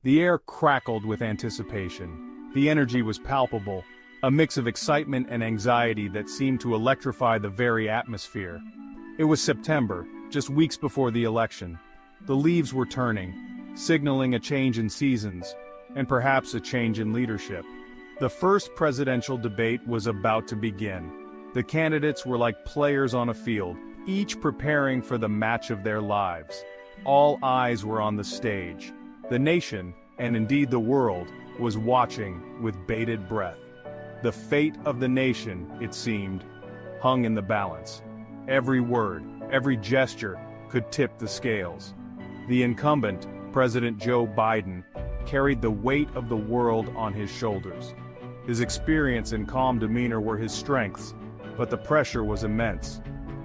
The air crackled with anticipation. The energy was palpable, a mix of excitement and anxiety that seemed to electrify the very atmosphere. It was September, just weeks before the election. The leaves were turning, signaling a change in seasons, and perhaps a change in leadership. The first presidential debate was about to begin. The candidates were like players on a field, each preparing for the match of their lives. All eyes were on the stage. The nation, and indeed the world, was watching with bated breath. The fate of the nation, it seemed, hung in the balance. Every word, every gesture could tip the scales. The incumbent, President Joe Biden, carried the weight of the world on his shoulders. His experience and calm demeanor were his strengths, but the pressure was immense.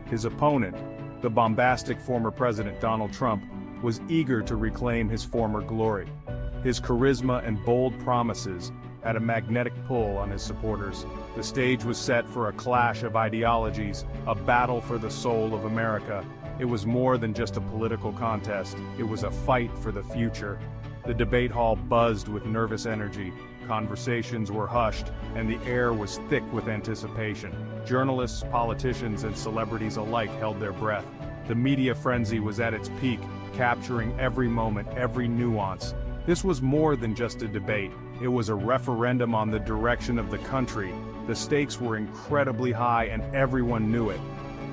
His opponent, the bombastic former President Donald Trump, was eager to reclaim his former glory. His charisma and bold promises had a magnetic pull on his supporters. The stage was set for a clash of ideologies, a battle for the soul of America. It was more than just a political contest, it was a fight for the future. The debate hall buzzed with nervous energy. Conversations were hushed, and the air was thick with anticipation. Journalists, politicians, and celebrities alike held their breath. The media frenzy was at its peak, capturing every moment, every nuance. This was more than just a debate. It was a referendum on the direction of the country. The stakes were incredibly high, and everyone knew it.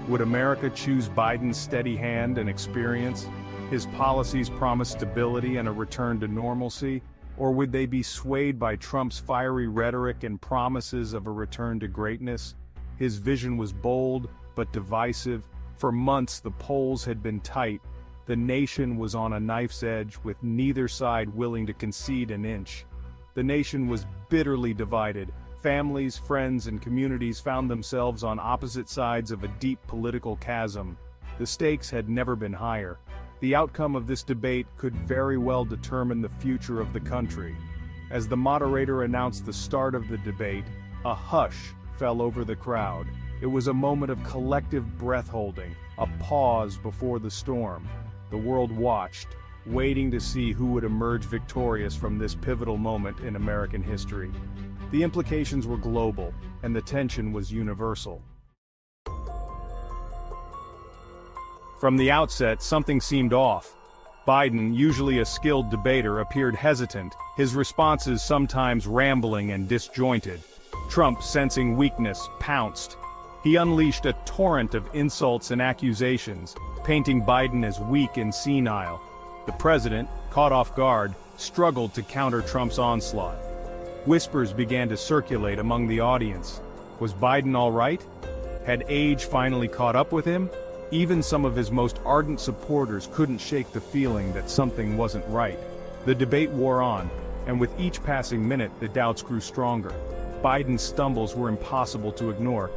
Would America choose Biden's steady hand and experience? His policies promised stability and a return to normalcy? Or would they be swayed by Trump's fiery rhetoric and promises of a return to greatness? His vision was bold, but divisive. For months the polls had been tight. The nation was on a knife's edge, with neither side willing to concede an inch. The nation was bitterly divided. Families, friends, and communities found themselves on opposite sides of a deep political chasm. The stakes had never been higher. The outcome of this debate could very well determine the future of the country. As the moderator announced the start of the debate, a hush fell over the crowd. It was a moment of collective breath-holding, a pause before the storm. The world watched, waiting to see who would emerge victorious from this pivotal moment in American history. The implications were global, and the tension was universal. From the outset, something seemed off. Biden, usually a skilled debater, appeared hesitant, his responses sometimes rambling and disjointed. Trump, sensing weakness, pounced. He unleashed a torrent of insults and accusations, painting Biden as weak and senile. The president, caught off guard, struggled to counter Trump's onslaught. Whispers began to circulate among the audience. Was Biden all right? Had age finally caught up with him? Even some of his most ardent supporters couldn't shake the feeling that something wasn't right. The debate wore on, and with each passing minute the doubts grew stronger. Biden's stumbles were impossible to ignore.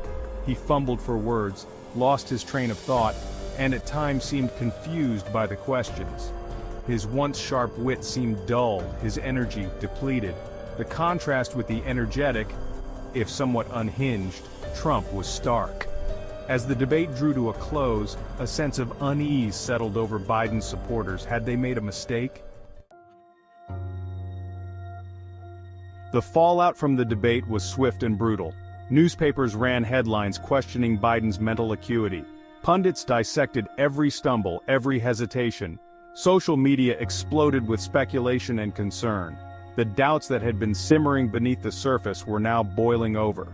He fumbled for words, lost his train of thought, and at times seemed confused by the questions. His once sharp wit seemed dulled, his energy depleted. The contrast with the energetic, if somewhat unhinged, Trump was stark. As the debate drew to a close, a sense of unease settled over Biden's supporters. Had they made a mistake? The fallout from the debate was swift and brutal. Newspapers ran headlines questioning Biden's mental acuity. Pundits dissected every stumble, every hesitation. Social media exploded with speculation and concern. The doubts that had been simmering beneath the surface were now boiling over.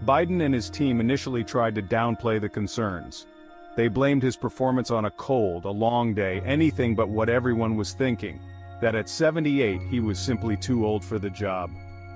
Biden and his team initially tried to downplay the concerns. They blamed his performance on a cold, a long day, anything but what everyone was thinking, that at 78 he was simply too old for the job.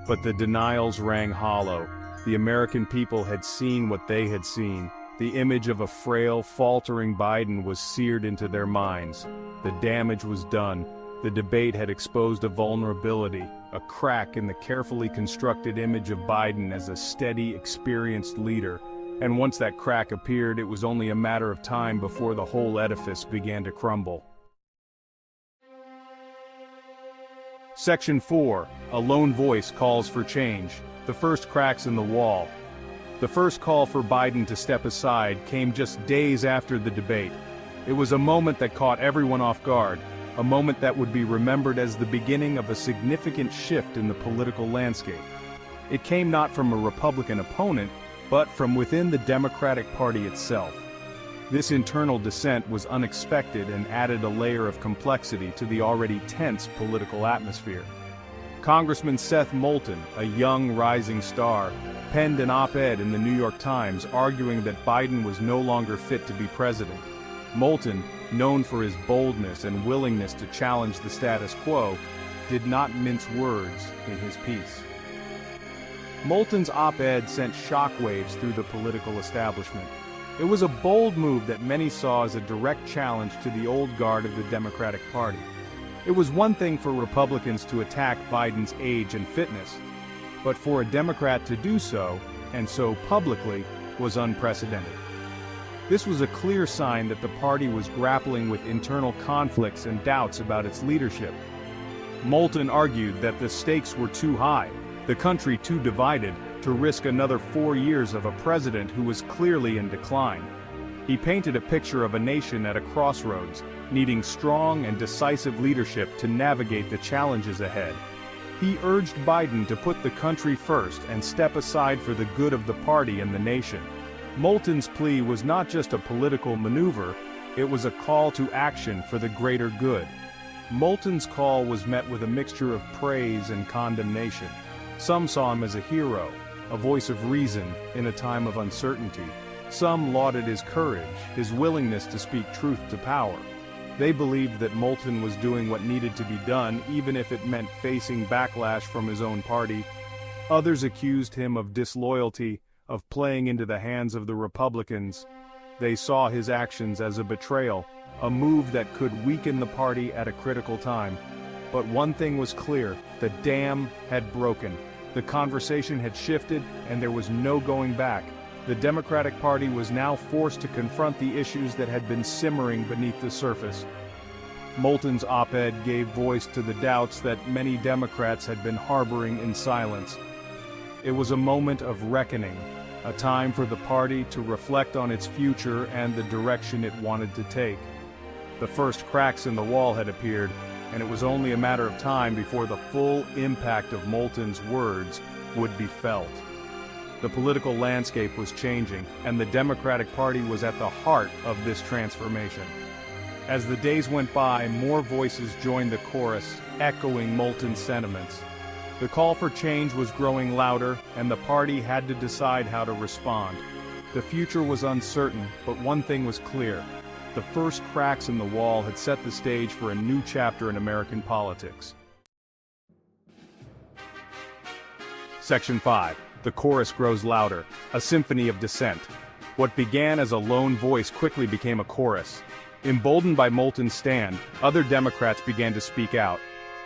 But the denials rang hollow. The American people had seen what they had seen. The image of a frail, faltering Biden was seared into their minds. The damage was done. The debate had exposed a vulnerability, a crack in the carefully constructed image of Biden as a steady, experienced leader. And once that crack appeared, it was only a matter of time before the whole edifice began to crumble. Section 4. A lone voice calls for change. The first cracks in the wall. The first call for Biden to step aside came just days after the debate. It was a moment that caught everyone off guard. a moment that would be remembered as the beginning of a significant shift in the political landscape. It came not from a Republican opponent, but from within the Democratic Party itself. This internal dissent was unexpected and added a layer of complexity to the already tense political atmosphere. Congressman Seth Moulton, a young rising star, penned an op-ed in the New York Times arguing that Biden was no longer fit to be president. Moulton, known for his boldness and willingness to challenge the status quo, did not mince words in his piece. Moulton's op-ed sent shockwaves through the political establishment. It was a bold move that many saw as a direct challenge to the old guard of the Democratic Party. It was one thing for Republicans to attack Biden's age and fitness, but for a Democrat to do so, and so publicly, was unprecedented. This was a clear sign that the party was grappling with internal conflicts and doubts about its leadership. Moulton argued that the stakes were too high, the country too divided, to risk another 4 years of a president who was clearly in decline. He painted a picture of a nation at a crossroads, needing strong and decisive leadership to navigate the challenges ahead. He urged Biden to put the country first and step aside for the good of the party and the nation. Moulton's plea was not just a political maneuver, it was a call to action for the greater good. Moulton's call was met with a mixture of praise and condemnation. Some saw him as a hero, a voice of reason in a time of uncertainty. Some lauded his courage, his willingness to speak truth to power. They believed that Moulton was doing what needed to be done, even if it meant facing backlash from his own party. Others accused him of disloyalty, of playing into the hands of the Republicans. They saw his actions as a betrayal, a move that could weaken the party at a critical time. But one thing was clear, the dam had broken. The conversation had shifted, and there was no going back. The Democratic Party was now forced to confront the issues that had been simmering beneath the surface. Moulton's op-ed gave voice to the doubts that many Democrats had been harboring in silence. It was a moment of reckoning, a time for the party to reflect on its future and the direction it wanted to take. The first cracks in the wall had appeared, and it was only a matter of time before the full impact of Moulton's words would be felt. The political landscape was changing, and the Democratic Party was at the heart of this transformation. As the days went by, more voices joined the chorus, echoing Moulton's sentiments. The call for change was growing louder, and the party had to decide how to respond. The future was uncertain, but one thing was clear. The first cracks in the wall had set the stage for a new chapter in American politics. Section 5. The chorus grows louder, a symphony of dissent. What began as a lone voice quickly became a chorus. Emboldened by Moulton's stand, other Democrats began to speak out.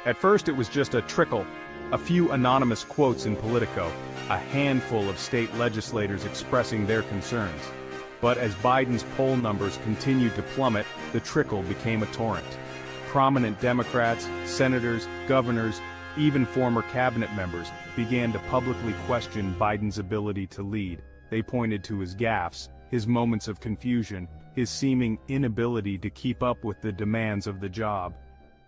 At first it was just a trickle, a few anonymous quotes in Politico, a handful of state legislators expressing their concerns. But as Biden's poll numbers continued to plummet, the trickle became a torrent. Prominent Democrats, senators, governors, even former cabinet members began to publicly question Biden's ability to lead. They pointed to his gaffes, his moments of confusion, his seeming inability to keep up with the demands of the job.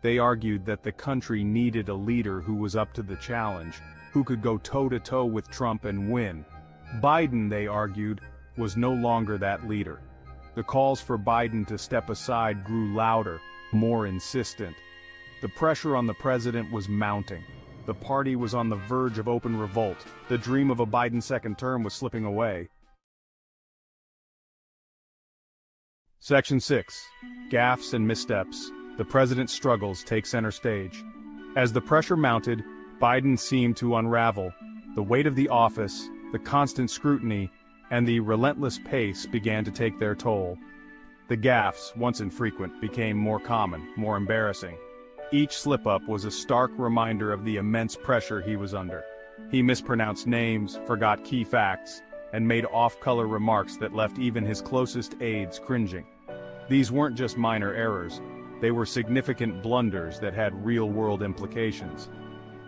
They argued that the country needed a leader who was up to the challenge, who could go toe-to-toe with Trump and win. Biden, they argued, was no longer that leader. The calls for Biden to step aside grew louder, more insistent. The pressure on the president was mounting. The party was on the verge of open revolt. The dream of a Biden second term was slipping away. Section 6. Gaffes and missteps. The president's struggles take center stage. As the pressure mounted, Biden seemed to unravel. The weight of the office, the constant scrutiny, and the relentless pace began to take their toll. The gaffes, once infrequent, became more common, more embarrassing. Each slip-up was a stark reminder of the immense pressure he was under. He mispronounced names, forgot key facts, and made off-color remarks that left even his closest aides cringing. These weren't just minor errors, they were significant blunders that had real-world implications.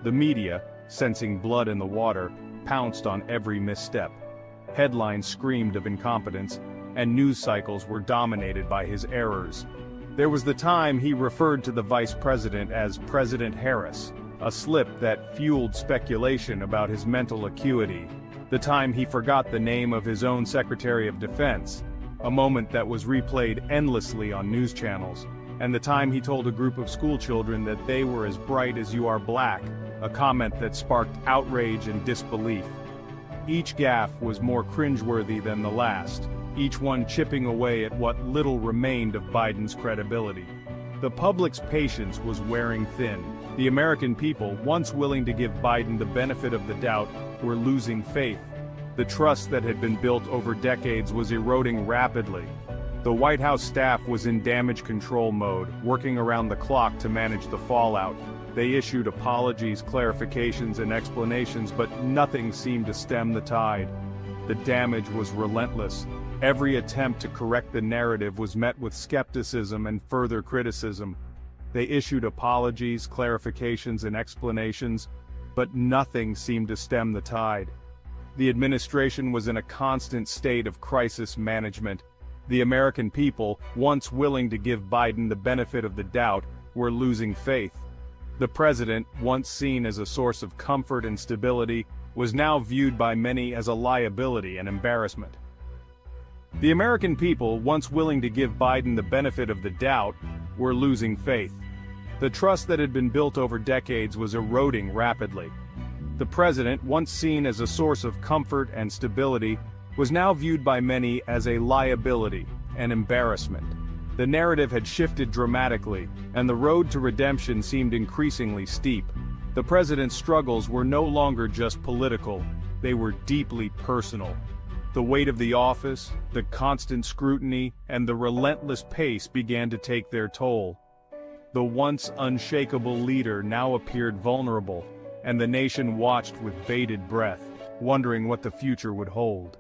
The media, sensing blood in the water, pounced on every misstep. Headlines screamed of incompetence, and news cycles were dominated by his errors. There was the time he referred to the vice president as President Harris, a slip that fueled speculation about his mental acuity. The time he forgot the name of his own Secretary of Defense, a moment that was replayed endlessly on news channels. And the time he told a group of schoolchildren that they were as bright as you are black, a comment that sparked outrage and disbelief. Each gaffe was more cringeworthy than the last, each one chipping away at what little remained of Biden's credibility. The public's patience was wearing thin. The American people, once willing to give Biden the benefit of the doubt, were losing faith. The trust that had been built over decades was eroding rapidly. The White House staff was in damage control mode, working around the clock to manage the fallout. They issued apologies, clarifications, and explanations, but nothing seemed to stem the tide. The damage was relentless. Every attempt to correct the narrative was met with skepticism and further criticism. They issued apologies, clarifications, and explanations, but nothing seemed to stem the tide. The administration was in a constant state of crisis management. The American people, once willing to give Biden the benefit of the doubt, were losing faith. The president, once seen as a source of comfort and stability, was now viewed by many as a liability and embarrassment. The American people, once willing to give Biden the benefit of the doubt, were losing faith. The trust that had been built over decades was eroding rapidly. The president, once seen as a source of comfort and stability, was now viewed by many as a liability and embarrassment. The narrative had shifted dramatically, and the road to redemption seemed increasingly steep. The president's struggles were no longer just political, they were deeply personal. The weight of the office, the constant scrutiny, and the relentless pace began to take their toll. The once unshakable leader now appeared vulnerable, and the nation watched with bated breath, wondering what the future would hold.